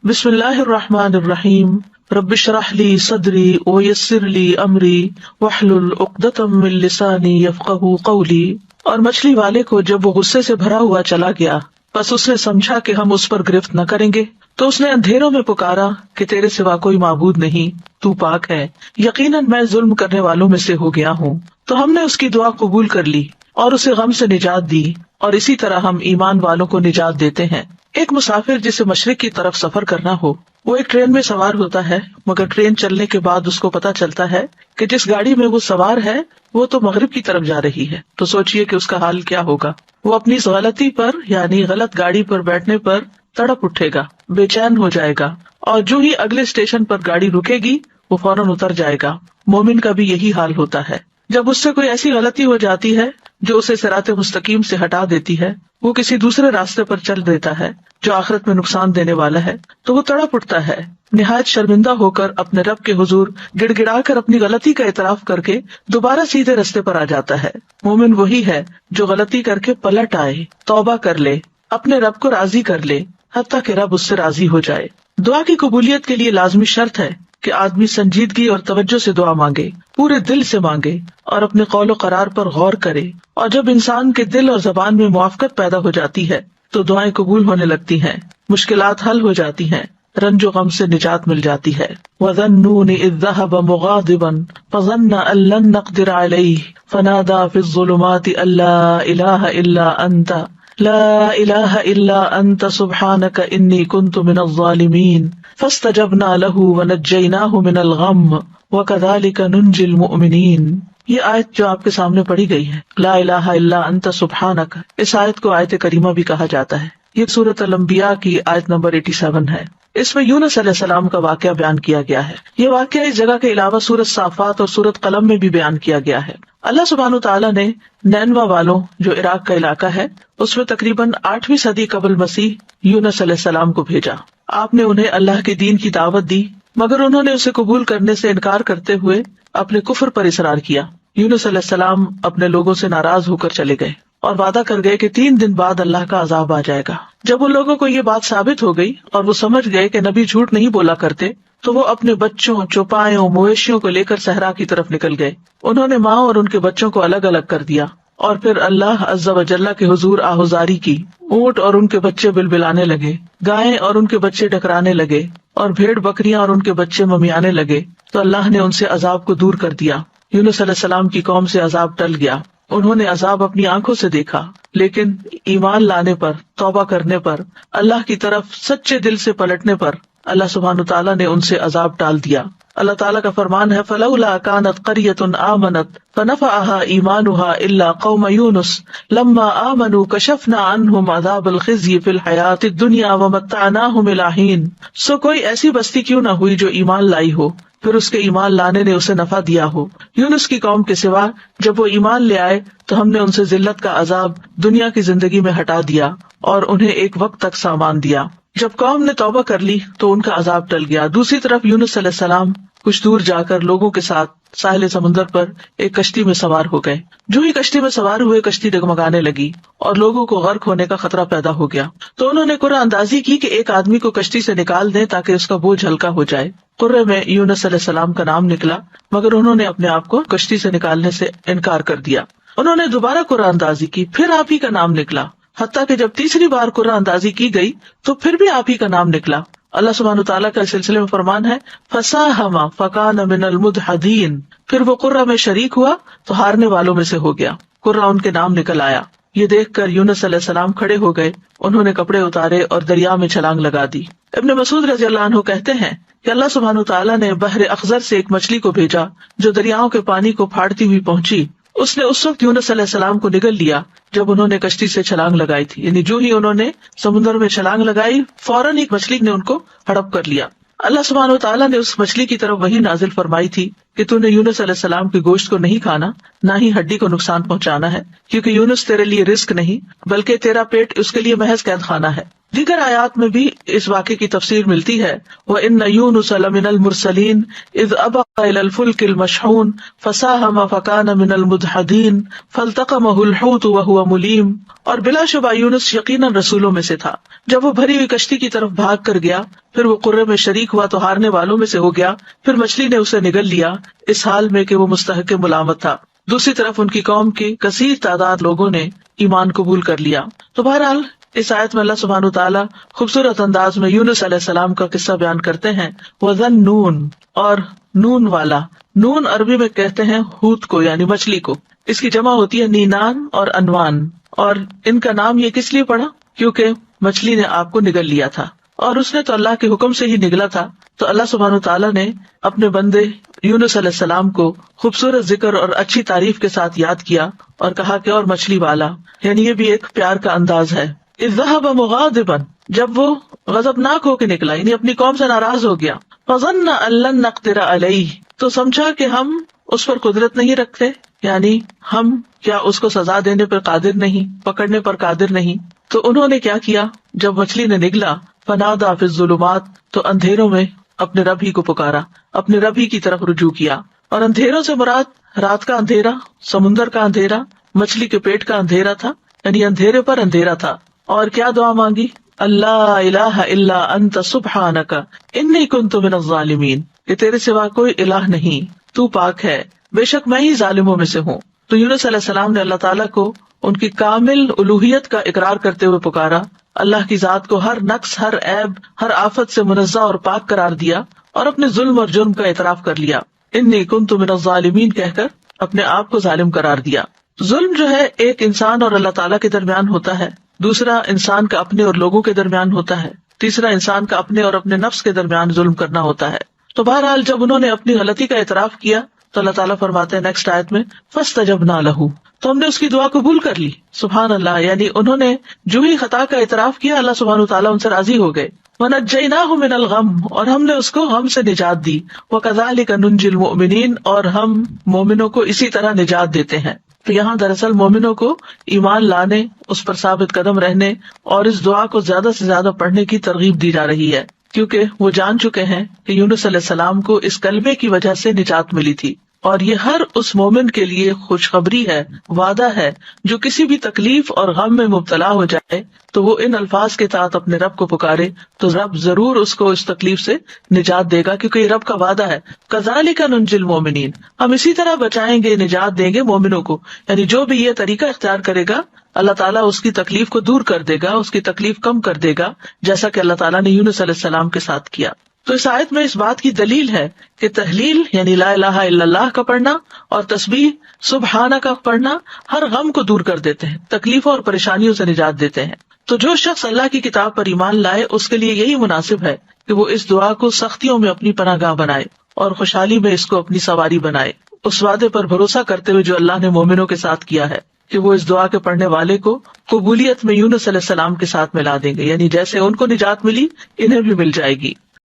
بسم اللہ الرحمن الرحیم رب اشرح لی صدری ویسر لی امری واحلل عقدۃ من لسانی یفقہوا قولی۔ اور مچھلی والے کو جب وہ غصے سے بھرا ہوا چلا گیا، بس اس نے سمجھا کہ ہم اس پر گرفت نہ کریں گے، تو اس نے اندھیروں میں پکارا کہ تیرے سوا کوئی معبود نہیں، تو پاک ہے، یقیناً میں ظلم کرنے والوں میں سے ہو گیا ہوں۔ تو ہم نے اس کی دعا قبول کر لی اور اسے غم سے نجات دی، اور اسی طرح ہم ایمان والوں کو نجات دیتے ہیں۔ ایک مسافر جسے مشرق کی طرف سفر کرنا ہو، وہ ایک ٹرین میں سوار ہوتا ہے، مگر ٹرین چلنے کے بعد اس کو پتا چلتا ہے کہ جس گاڑی میں وہ سوار ہے وہ تو مغرب کی طرف جا رہی ہے، تو سوچئے کہ اس کا حال کیا ہوگا۔ وہ اپنی اس غلطی پر یعنی غلط گاڑی پر بیٹھنے پر تڑپ اٹھے گا، بے چین ہو جائے گا، اور جو ہی اگلے اسٹیشن پر گاڑی رکے گی وہ فوراً اتر جائے گا۔ مومن کا بھی یہی حال ہوتا ہے، جب اس سے کوئی ایسی غلطی ہو جاتی ہے جو اسے صراط مستقیم سے ہٹا دیتی ہے، وہ کسی دوسرے راستے پر چل دیتا ہے جو آخرت میں نقصان دینے والا ہے، تو وہ تڑپ اٹھتا ہے، نہایت شرمندہ ہو کر اپنے رب کے حضور گڑ گڑا کر اپنی غلطی کا اعتراف کر کے دوبارہ سیدھے راستے پر آ جاتا ہے۔ مومن وہی ہے جو غلطی کر کے پلٹ آئے، توبہ کر لے، اپنے رب کو راضی کر لے، حتیٰ کہ رب اس سے راضی ہو جائے۔ دعا کی قبولیت کے لیے لازمی شرط ہے کہ آدمی سنجیدگی اور توجہ سے دعا مانگے، پورے دل سے مانگے، اور اپنے قول و قرار پر غور کرے۔ اور جب انسان کے دل اور زبان میں موافقت پیدا ہو جاتی ہے تو دعائیں قبول ہونے لگتی ہیں، مشکلات حل ہو جاتی ہیں، رنج و غم سے نجات مل جاتی ہے۔ وَظَنُّونِ إِذْ ذَهَبَ مُغَاضِبًا فَظَنَّ أَن لَّن نَّقْدِرَ عَلَيْهِ فَنَادَىٰ فِي الظُّلُمَاتِ أَن لَّا إِلَٰهَ إِلَّا أَنتَ لا الہ الا انت سبحانک انی کنت من الظالمین فاستجبنا له ونجیناہ من الغم وکذالک ننجی المؤمنین۔ یہ آیت جو آپ کے سامنے پڑھی گئی ہے، لا الہ الا انت سبحانک، اس آیت کو آیت کریمہ بھی کہا جاتا ہے۔ یہ سورۃ الانبیاء کی آیت نمبر 87 ہے۔ اس میں یونس علیہ السلام کا واقعہ بیان کیا گیا ہے۔ یہ واقعہ اس جگہ کے علاوہ سورۃ صافات اور سورۃ قلم میں بھی بیان کیا گیا ہے۔ اللہ سبحانہ وتعالیٰ نے نینوا والوں، جو عراق کا علاقہ ہے، اس میں تقریباً 8ویں صدی قبل مسیح یونس علیہ السلام کو بھیجا۔ آپ نے انہیں اللہ کے دین کی دعوت دی، مگر انہوں نے اسے قبول کرنے سے انکار کرتے ہوئے اپنے کفر پر اصرار کیا۔ یونس علیہ السلام اپنے لوگوں سے ناراض ہو کر چلے گئے اور وعدہ کر گئے کہ 3 دن بعد اللہ کا عذاب آ جائے گا۔ جب ان لوگوں کو یہ بات ثابت ہو گئی اور وہ سمجھ گئے کہ نبی جھوٹ نہیں بولا کرتے، تو وہ اپنے بچوں، چوپایوں، مویشیوں کو لے کر صحرا کی طرف نکل گئے۔ انہوں نے ماں اور ان کے بچوں کو الگ الگ کر دیا، اور پھر اللہ عز و جل کے حضور آہوزاری کی۔ اونٹ اور ان کے بچے بلبلانے لگے، گائیں اور ان کے بچے ڈکرانے لگے، اور بھیڑ بکریاں اور ان کے بچے ممیانے لگے، تو اللہ نے ان سے عذاب کو دور کر دیا۔ یونس علیہ السلام کی قوم سے عذاب ٹل گیا، انہوں نے عذاب اپنی آنکھوں سے دیکھا، لیکن ایمان لانے پر، توبہ کرنے پر، اللہ کی طرف سچے دل سے پلٹنے پر اللہ سبحانہ تعالیٰ نے ان سے عذاب ٹال دیا۔ اللہ تعالیٰ کا فرمان ہے، فَلَوْلَا كَانَتْ قَرْيَةٌ آمَنَتْ فَنَفَعَهَا إِيمَانُهَا إِلَّا قَوْمَ يُونُسَ لَمَّا آمَنُوا كَشَفْنَا عَنْهُمْ عَذَابَ الْخِزْيِ فِي الْحَيَاةِ الدُّنْيَا وَمَتَّعْنَاهُمْ إِلَىٰ حِينٍ۔ سو کوئی ایسی بستی کیوں نہ ہوئی جو ایمان لائی ہو، پھر اس کے ایمان لانے نے اسے نفع دیا ہو۔ یونس کی قوم کے سوا جب وہ ایمان لے آئے تو ہم نے ان سے ذلت کا عذاب دنیا کی زندگی میں ہٹا دیا اور انہیں ایک وقت تک سامان دیا۔ جب قوم نے توبہ کر لی تو ان کا عذاب ٹل گیا۔ دوسری طرف یونس علیہ السلام کچھ دور جا کر لوگوں کے ساتھ ساحل سمندر پر ایک کشتی میں سوار ہو گئے۔ جو ہی کشتی میں سوار ہوئے، کشتی ڈگمگانے لگی اور لوگوں کو غرق ہونے کا خطرہ پیدا ہو گیا۔ تو انہوں نے قرعہ اندازی کی کہ ایک آدمی کو کشتی سے نکال دیں تاکہ اس کا بوجھ ہلکا ہو جائے۔ قرعے میں یونس علیہ السلام کا نام نکلا، مگر انہوں نے اپنے آپ کو کشتی سے نکالنے سے انکار کر دیا۔ انہوں نے دوبارہ قرعہ اندازی کی، پھر آپ ہی کا نام نکلا، حتیٰ کہ جب تیسری بار قرعہ اندازی کی گئی تو پھر بھی آپ ہی کا نام نکلا۔ اللہ سبحانہ تعالیٰ کا اس سلسلے میں فرمان ہے، فَسَاهَمَ فَكَانَ مِنَ الْمُدْحَضِينَ، پھر وہ قرعہ میں شریک ہوا تو ہارنے والوں میں سے ہو گیا، قرعہ ان کے نام نکل آیا۔ یہ دیکھ کر یونس علیہ السلام کھڑے ہو گئے، انہوں نے کپڑے اتارے اور دریا میں چھلانگ لگا دی۔ ابن مسعود رضی اللہ عنہ کہتے ہیں کہ اللہ سبحانہ تعالیٰ نے بحر اخضر سے ایک مچھلی کو بھیجا جو دریاؤں کے پانی کو پھاڑتی ہوئی پہنچی۔ اس نے اس وقت یونس علیہ السلام کو نگل لیا جب انہوں نے کشتی سے چھلانگ لگائی تھی، یعنی جو ہی انہوں نے سمندر میں چھلانگ لگائی فوراً ایک مچھلی نے ان کو ہڑپ کر لیا۔ اللہ سبحانہ وتعالیٰ نے اس مچھلی کی طرف وحی نازل فرمائی تھی کہ تو نے یونس علیہ السلام کے گوشت کو نہیں کھانا، نہ ہی ہڈی کو نقصان پہنچانا ہے، کیونکہ یونس تیرے لیے رزق نہیں بلکہ تیرا پیٹ اس کے لیے محض قید خانہ ہے۔ دیگر آیات میں بھی اس واقعے کی تفسیر ملتی ہے، وَإِنَّ يُونُسَ لَمِنَ الْمُرْسَلِينَ إِذْ أَبَقَ إِلَى الْفُلْكِ الْمَشْحُونِ فَسَاهَمَ فَكَانَ مِنَ الْمُدْحَضِينَ فَالْتَقَمَهُ الْحُوتُ وَهُوَ مُلِيمٌ، اور بلا شبہ یونس یقیناً رسولوں میں سے تھا، جب وہ بھری ہوئی کشتی کی طرف بھاگ کر گیا، پھر وہ قرے میں شریک ہوا تو ہارنے والوں میں سے ہو گیا، پھر مچھلی نے اسے نگل لیا، اس حال میں کہ وہ مستحق ملامت تھا۔ دوسری طرف ان کی قوم کی کثیر تعداد لوگوں نے ایمان قبول کر لیا۔ تو بہرحال اس آیت میں اللہ سبحانہ وتعالیٰ خوبصورت انداز میں یونس علیہ السلام کا قصہ بیان کرتے ہیں، وَذَنُّونَ، اور نون والا، نون عربی میں کہتے ہیں حوت کو یعنی مچھلی کو، اس کی جمع ہوتی ہے نینان اور انوان، اور ان کا نام یہ کس لیے پڑا؟ کیونکہ مچھلی نے آپ کو نگل لیا تھا، اور اس نے تو اللہ کے حکم سے ہی نگلا تھا، تو اللہ سبحانہ وتعالیٰ نے اپنے بندے یونس علیہ السلام کو خوبصورت ذکر اور اچھی تعریف کے ساتھ یاد کیا اور کہا کہ اور مچھلی والا، یعنی یہ بھی ایک پیار کا انداز ہے۔ اذ ذهب مغاضبا، جب وہ غضبناک ہو کے نکلا یعنی اپنی قوم سے ناراض ہو گیا، فظن ان لن نقدر علیہ، تو سمجھا کہ ہم اس پر قدرت نہیں رکھتے، یعنی ہم کیا اس کو سزا دینے پر قادر نہیں، پکڑنے پر قادر نہیں۔ تو انہوں نے کیا کیا، جب مچھلی نے نگلا، فنادى فی الظلمات، تو اندھیروں میں اپنے رب ہی کو پکارا، اپنے رب ہی کی طرف رجوع کیا۔ اور اندھیروں سے مراد رات کا اندھیرا، سمندر کا اندھیرا، مچھلی کے پیٹ کا اندھیرا تھا، یعنی اندھیرے پر اندھیرا تھا۔ اور کیا دعا مانگی؟ اللہ الہ الا انت سبحانک انی کنت من الظالمین، کہ تیرے سوا کوئی الہ نہیں، تو پاک ہے، بے شک میں ہی ظالموں میں سے ہوں۔ تو یونس علیہ السلام نے اللہ تعالیٰ کو ان کی کامل الوہیت کا اقرار کرتے ہوئے پکارا، اللہ کی ذات کو ہر نقص، ہر عیب، ہر آفت سے منزہ اور پاک قرار دیا، اور اپنے ظلم اور جرم کا اعتراف کر لیا، انی کنت من الظالمین کہہ کر اپنے آپ کو ظالم قرار دیا۔ ظلم جو ہے ایک انسان اور اللہ تعالیٰ کے درمیان ہوتا ہے، دوسرا انسان کا اپنے اور لوگوں کے درمیان ہوتا ہے، تیسرا انسان کا اپنے اور اپنے نفس کے درمیان ظلم کرنا ہوتا ہے۔ تو بہرحال جب انہوں نے اپنی غلطی کا اعتراف کیا تو اللہ تعالیٰ فرماتے ہیں نیکسٹ آیت میں، فاستجبنا لہ، تو ہم نے اس کی دعا قبول کر لی۔ سبحان اللہ، یعنی انہوں نے جو ہی خطا کا اعتراف کیا اللہ سبحانہ وتعالیٰ ان سے راضی ہو گئے۔ وَنَجَّيْنَاهُ مِنَ الْغَمِّ، اور ہم نے اس کو غم سے نجات دی۔ وَكَذَلِكَ نُنْجِي الْمُؤْمِنِينَ، اور ہم مومنوں کو اسی طرح نجات دیتے ہیں۔ تو یہاں دراصل مومنوں کو ایمان لانے، اس پر ثابت قدم رہنے اور اس دعا کو زیادہ سے زیادہ پڑھنے کی ترغیب دی جا رہی ہے، کیونکہ وہ جان چکے ہیں کہ یونس علیہ السلام کو اس کلمے کی وجہ سے نجات ملی تھی، اور یہ ہر اس مومن کے لیے خوشخبری ہے، وعدہ ہے، جو کسی بھی تکلیف اور غم میں مبتلا ہو جائے تو وہ ان الفاظ کے ساتھ اپنے رب کو پکارے تو رب ضرور اس کو اس تکلیف سے نجات دے گا، کیونکہ یہ رب کا وعدہ ہے۔ کذالک ننجی المؤمنین، ہم اسی طرح بچائیں گے، نجات دیں گے مومنوں کو، یعنی جو بھی یہ طریقہ اختیار کرے گا اللہ تعالیٰ اس کی تکلیف کو دور کر دے گا، اس کی تکلیف کم کر دے گا، جیسا کہ اللہ تعالیٰ نے یونس علیہ السلام کے ساتھ کیا۔ تو اس آیت میں اس بات کی دلیل ہے کہ تحلیل یعنی لا الہ الا اللہ کا پڑھنا اور تسبیح سبحانہ کا پڑھنا ہر غم کو دور کر دیتے ہیں، تکلیفوں اور پریشانیوں سے نجات دیتے ہیں۔ تو جو شخص اللہ کی کتاب پر ایمان لائے اس کے لیے یہی مناسب ہے کہ وہ اس دعا کو سختیوں میں اپنی پناہ گاہ بنائے اور خوشحالی میں اس کو اپنی سواری بنائے، اس وعدے پر بھروسہ کرتے ہوئے جو اللہ نے مومنوں کے ساتھ کیا ہے کہ وہ اس دعا کے پڑھنے والے کو قبولیت میں یونس علیہ السلام کے ساتھ ملا دیں گے، یعنی جیسے ان کو نجات ملی انہیں بھی مل جائے گی۔